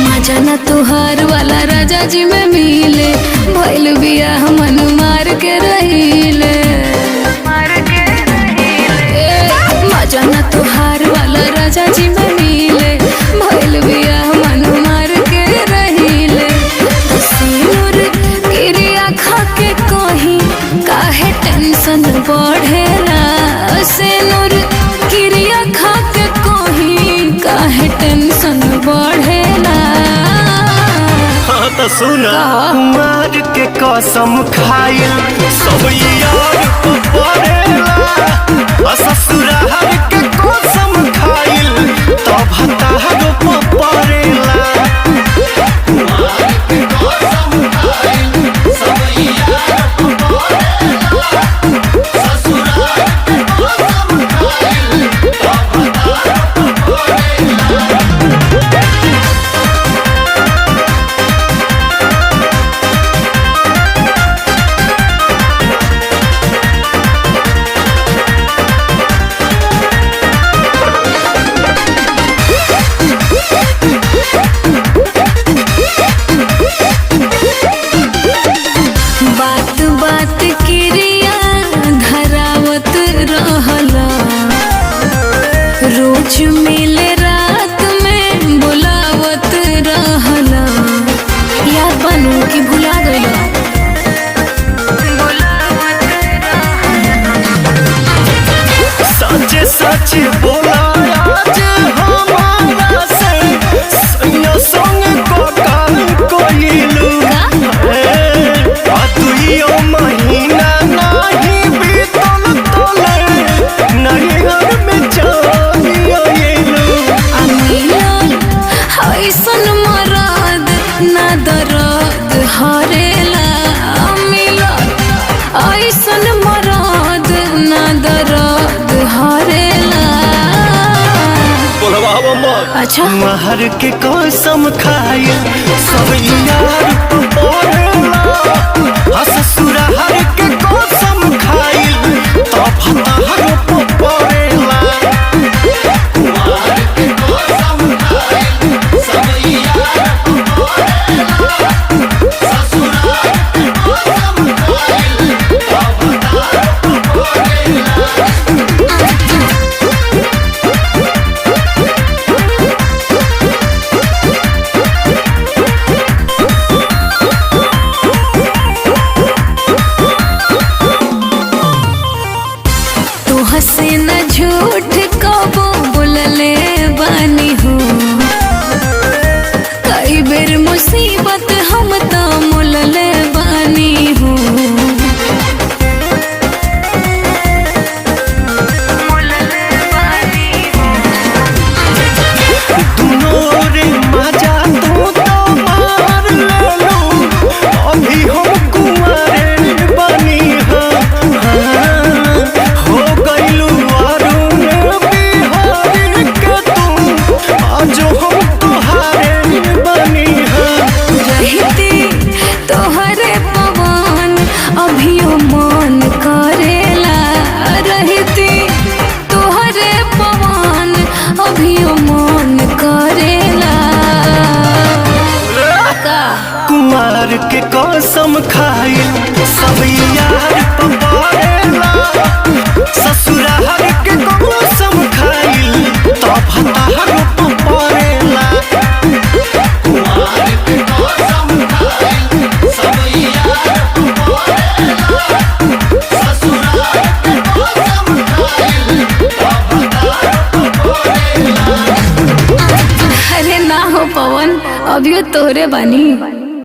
मजाना तुहार वाला राजा जी में मिले भइल बियाह मन मार के रहिले मजाना तुहार वाला राजा जी में मिले भइल बियाह मन मार के रहिले सिनुर गिरिया खा के कहीं काहे टेंशन बढ़ेला सिनुर गिरिया खा के कहीं काहे टेंशन बढ़ेला तो सुना कुमार के कसम खाइल सब यार को पड़ेला ससुराल के कसम खाइल तब हतार को पड़ेला कुमार के कसम खाइल सब यार को पड़ेला ससुराल के कसम खाइल तब हतार को पड़ेला। बात बात क्रिया धरावत रहला रोज मिले रात में बुलावत रहला याद बनू कि भुला गइला सच सच बोला आज हमारा से सैया संग कोइलू तुइयो महीना नहीं बीतल तले नहीं घर में जाइयो मिलन ऐसन मरद ना दर्द हरेला मिलन ऐसन मरद ना दर्द हरेला अच्छा महर के कसम खाइल सब यार पड़ेला ससुराल के कसम खाइल तब हतार को पड़ेला कुमार के कसम खाइल सब यार पड़ेला ससुराल के कसम खाइल तब हतार को पड़ेला। हसे न झूठ कबो बोलले बानी हो कई बेर मुसीबत हम तो मुलले बानी हो दुनो रे मजा तो मार लेलो अभी हम कुंवारे बनी हो गइलू अरुण बिहारी के तू आज हम तोहारे बनी हो रहती तोहरे पवन अभियो मन करेला रहती तोहरे पवन अभियो मन करेला कुमार के कसम खाइल सब यार पड़ेला ससुराल के कसम खाइल तब हतार को पड़ेला कुमार के कसम खाइल सब यार पड़ेला ससुराल के कसम खाइल तब हतार को पड़ेला। अरे ना हो पवन अभियो तोहरे बानी।